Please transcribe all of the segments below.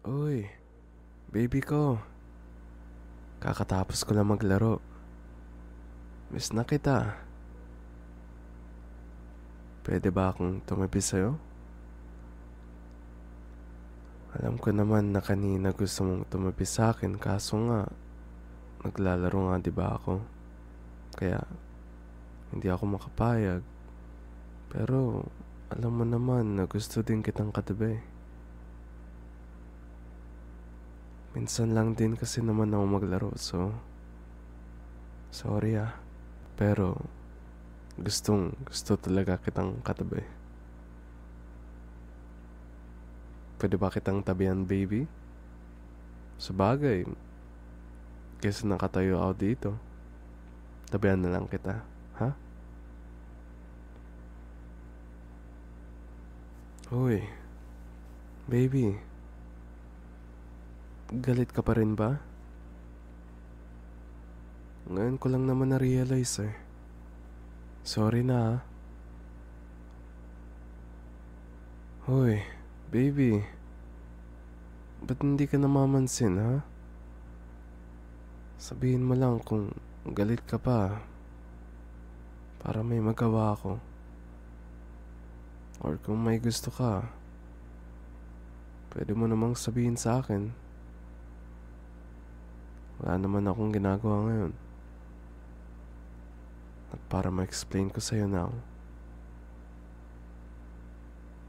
Uy, baby ko. Kakatapos ko lang maglaro. Miss na kita. Pwede ba akong tumabi sa'yo? Alam ko naman na kanina gusto mong tumabi sa akin kaso nga, naglalaro nga diba ako? Kaya, hindi ako makapayag. Pero, alam mo naman na gusto din kitang katabi. Minsan lang din kasi naman ako maglaro so, sorry ah. Pero, gusto talaga kitang katabi. Pwede ba kitang tabihan, baby? Sabagay, kesa nakatayo ako dito, tabihan na lang kita, ha? Uy, baby, galit ka pa rin ba? Ngayon ko lang naman na-realize eh. Sorry na ah. Uy, baby, ba't hindi ka namamansin ha? Sabihin mo lang kung galit ka pa para may magawa ako. Or kung may gusto ka, pwede mo namang sabihin sa akin. Wala naman akong ginagawa ngayon. At para ma-explain ko sa'yo now,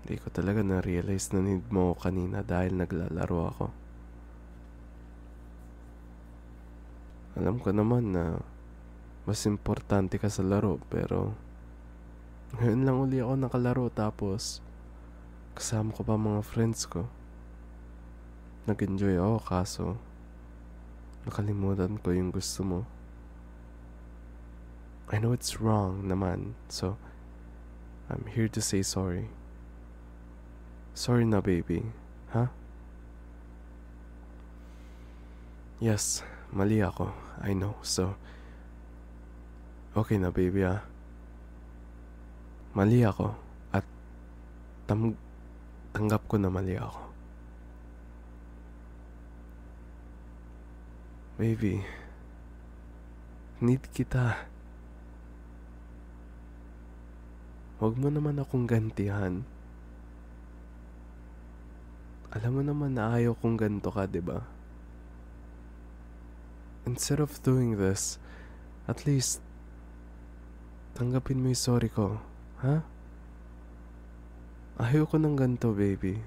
hindi ko talaga na-realize na need mo ako kanina dahil naglalaro ako. Alam ko naman na mas importante ka sa laro pero ngayon lang uli ako nakalaro tapos kasama ko pa mga friends ko. Nag-enjoy ako kaso nakalimutan ko yung gusto mo. I know it's wrong naman so I'm here to say sorry. Sorry na baby, ha? Yes, mali ako. I know. So, okay na baby ah. Mali ako at tanggap ko na mali ako. Baby, need kita. Huwag mo naman akong gantihan. Alam mo naman na ayaw kong ganto ka, diba? Instead of doing this, at least tanggapin mo yung sorry ko, ha? Ayaw ko ng ganto, baby.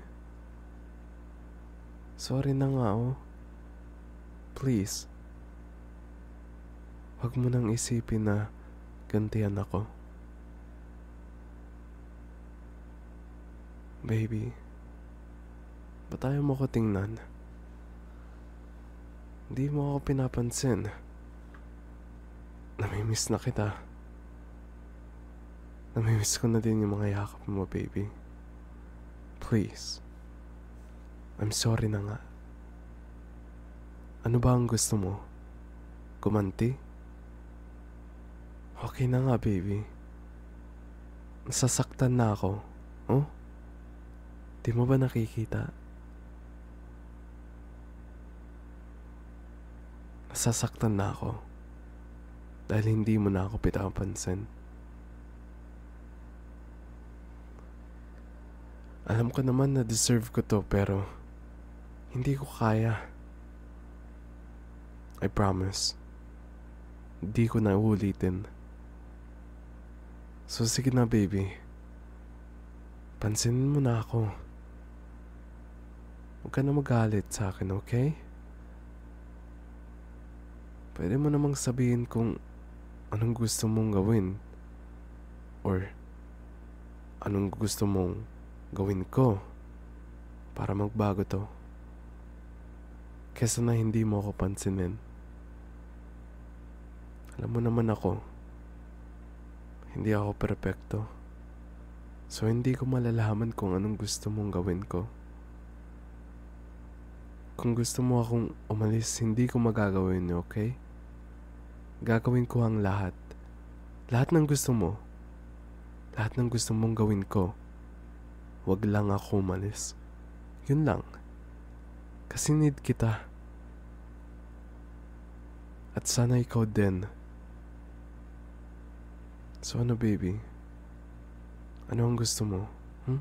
Sorry na nga, oh. Please. Huwag mo nang isipin na gantihan ako. Baby, ba't ayaw mo ko tingnan? Hindi mo ako pinapansin. Namimiss na kita. Namimiss ko na din yung mga yakap mo, baby. Please. I'm sorry na nga. Ano ba ang gusto mo? Gumanti? Okay na nga, baby. Nasasaktan na ako. Oh? Di mo ba nakikita? Nasasaktan na ako. Dahil hindi mo na ako pinapansin. Alam ko naman na deserve ko to pero hindi ko kaya. I promise. Hindi ko na uulitin. So sige na baby. Pansinin mo na ako. Huwag ka na magalit sa akin, okay? Pwede mo namang sabihin kung anong gusto mong gawin. Or anong gusto mong gawin ko para magbago to. Kesa na hindi mo ako pansinin. Alam mo naman ako, hindi ako perpekto. So hindi ko malalaman kung anong gusto mong gawin ko. Kung gusto mo akong umalis, hindi ko magagawin niyo, okay? Gagawin ko ang lahat. Lahat ng gusto mo. Lahat ng gusto mong gawin ko. Wag lang ako umalis. Yun lang. Kasi need kita. At sana ikaw din. So ano baby? Ano ang gusto mo? Hmm?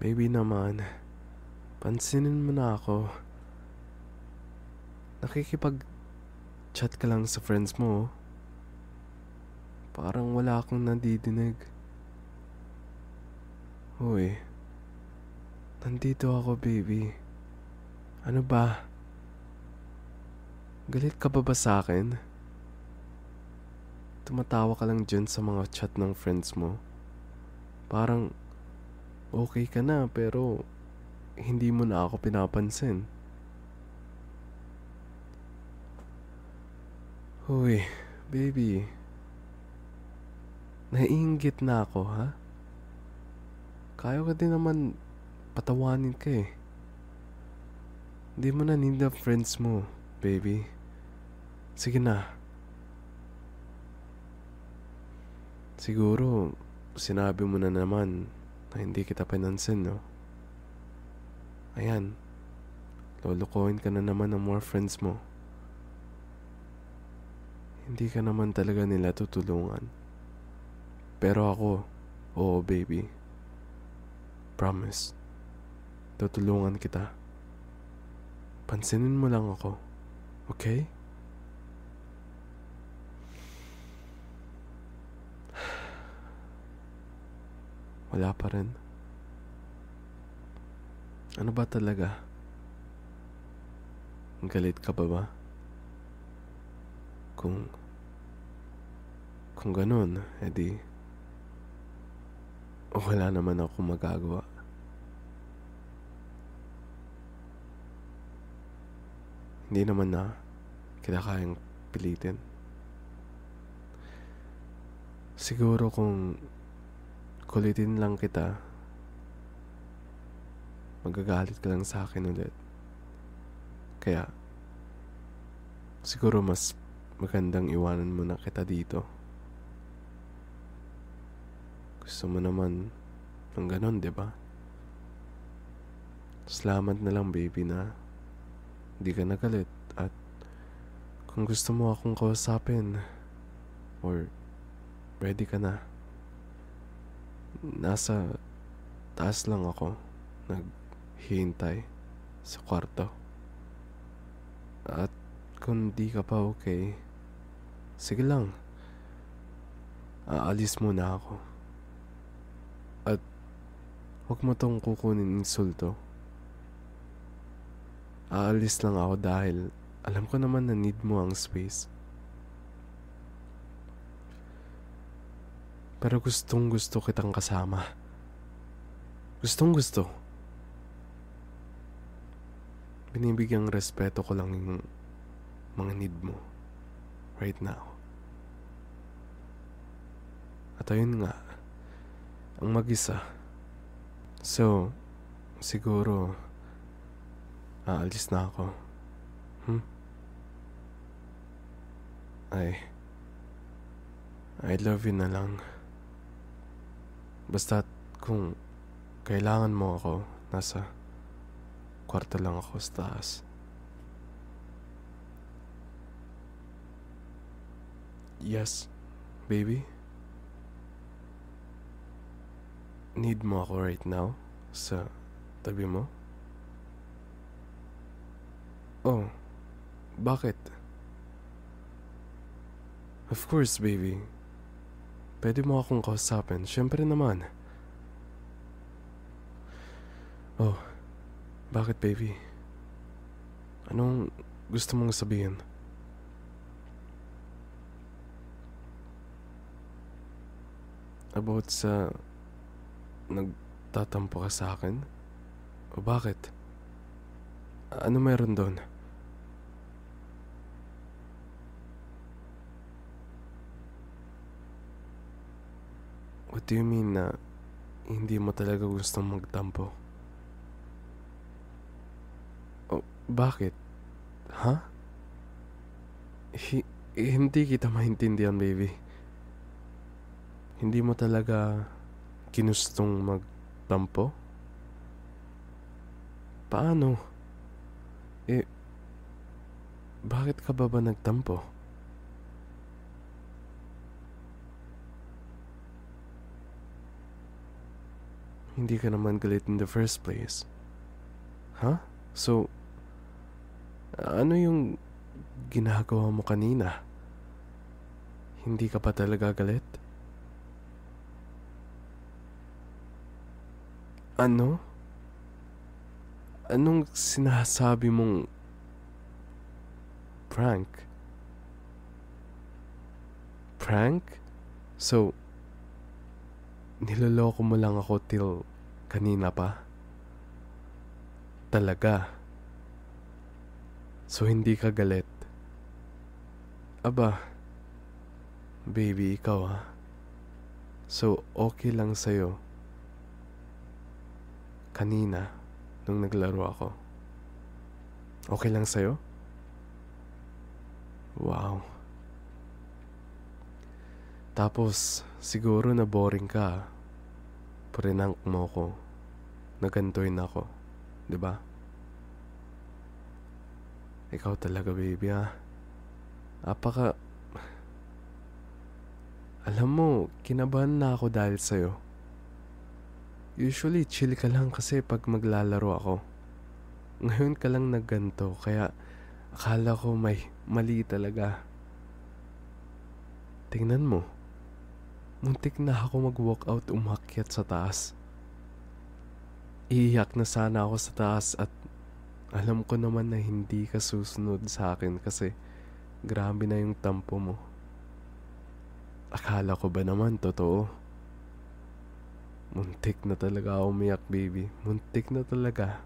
Baby naman, pansinin mo na ako. Nakikipag-chat ka lang sa friends mo. Parang wala akong nadidinig. Hoy, nandito ako baby. Ano ba? Galit ka ba sa akin? Tumatawa ka lang dyan sa mga chat ng friends mo. Parang okay ka na pero hindi mo na ako pinapansin. Hoy, baby. Naiinggit na ako, ha? Kaya ko din naman patawanin ka eh. Hindi mo na need the friends mo, baby. Sige na. Siguro, sinabi mo na naman na hindi kita pinansin, no? Ayan, lolokohin ka na naman ng more friends mo. Hindi ka naman talaga nila tutulungan. Pero ako, oo baby. Promise. Tutulungan kita. Pansinin mo lang ako. Okay? Wala pa rin. Ano ba talaga? Galit ka ba? Kung ganun, edi wala naman ako magagawa. Hindi naman na kita kayang pilitin. Siguro kung kulitin lang kita, magagalit ka lang sa akin ulit. Kaya siguro mas magandang iwanan mo na kita dito. Gusto mo naman ng ganon, diba? Salamat na lang baby na di ka nagalit. At kung gusto mo akong kausapin or ready ka na, nasa taas lang ako naghihintay sa kwarto. At kung di ka pa okay, sige lang, aalis muna ako. At huwag mo tong kukunin insulto. Aalis lang ako dahil alam ko naman na need mo ang space. Pero gustong gusto kitang kasama. Gustong gusto. Binibigyang respeto ko lang yung mga need mo right now. At ayun nga, ang mag-isa. So, siguro aalis na ako. I love you na lang. Basta kung kailangan mo ako, nasa kwarto lang ako sa taas. Yes, baby? Need mo ako right now? Sa tabi mo? Oh, bakit? Of course, baby. Pwede mo akong kausapin. Siyempre naman. Oh, bakit baby? Anong gusto mong sabihin? About sa nagtatampo ka sa akin? O bakit? Ano meron doon? What do you mean na hindi mo talaga gustong magtampo? Oh, bakit? Ha? Hindi kita maintindihan, baby. Hindi mo talaga Ginustong magtampo? Paano? Eh, bakit ka ba nagtampo? Hindi ka naman galit in the first place. Ha? So, ano yung ginagawa mo kanina? Hindi ka pa talaga galit? Ano? Anong sinasabi mong prank? Prank? So, niloloko mo lang ako till kanina pa? Talaga? So, hindi ka galit? Aba, baby, ikaw ha? So, okay lang sa'yo kanina nung naglaro ako? Okay lang sa'yo? Wow. Tapos, siguro na boring ka. Prinank mo ko. Nagantoin ako. 'Di ba? Ikaw talaga, baby, ha? Apaka... Alam mo, kinabahan na ako dahil sa'yo. Usually, chill ka lang kasi pag maglalaro ako. Ngayon ka lang nagganto, kaya akala ko may mali talaga. Tingnan mo, muntik na ako mag-walkout umakyat sa taas. Iiyak na sana ako sa taas at alam ko naman na hindi ka susunod sa akin kasi grabe na yung tampo mo. Akala ko ba naman totoo? Muntik na talaga ako umiyak, baby. Muntik na talaga.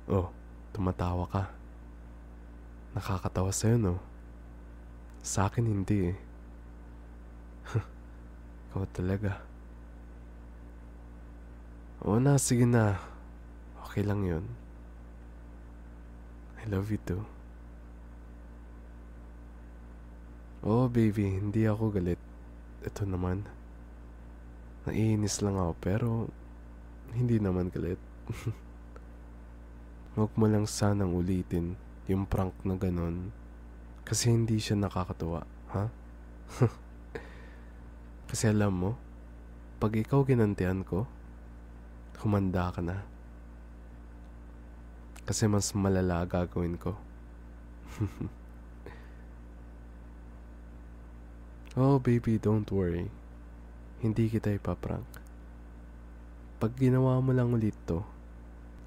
Oh, tumatawa ka. Nakakatawa sa'yo, no? Sa akin hindi eh. Ikaw talaga. Oo na, sige na. Okay lang yun. I love you too. Oh, baby, hindi ako galit. Ito naman. Naiinis lang ako pero hindi naman galit. Huwag mo lang sanang ulitin yung prank na ganon. Kasi hindi siya nakakatuwa, ha? Kasi alam mo, pag ikaw ginantian ko, humanda ka na. Kasi mas malala gagawin ko. Oh baby, don't worry. Hindi kita ipaprank. Pag ginawa mo lang ulit to,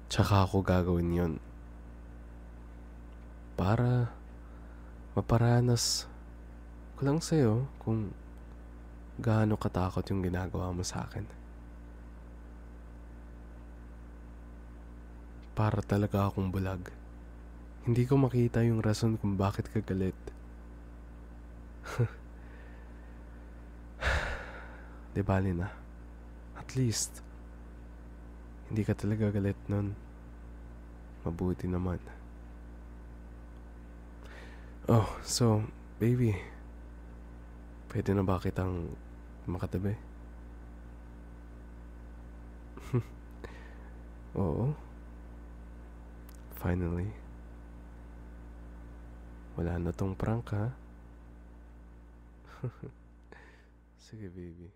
tsaka ako gagawin yon. Para maparanas ko lang sa'yo kung gaano katakot yung ginagawa mo sa akin. Para talaga akong bulag. Hindi ko makita yung rason kung bakit ka galit. Di bali na. At least, hindi ka talaga galit nun. Mabuti naman. Oh, so, baby, pwede na ba kitang makatabi? Oo. Finally. Wala na tong prank, ha? Sige, baby.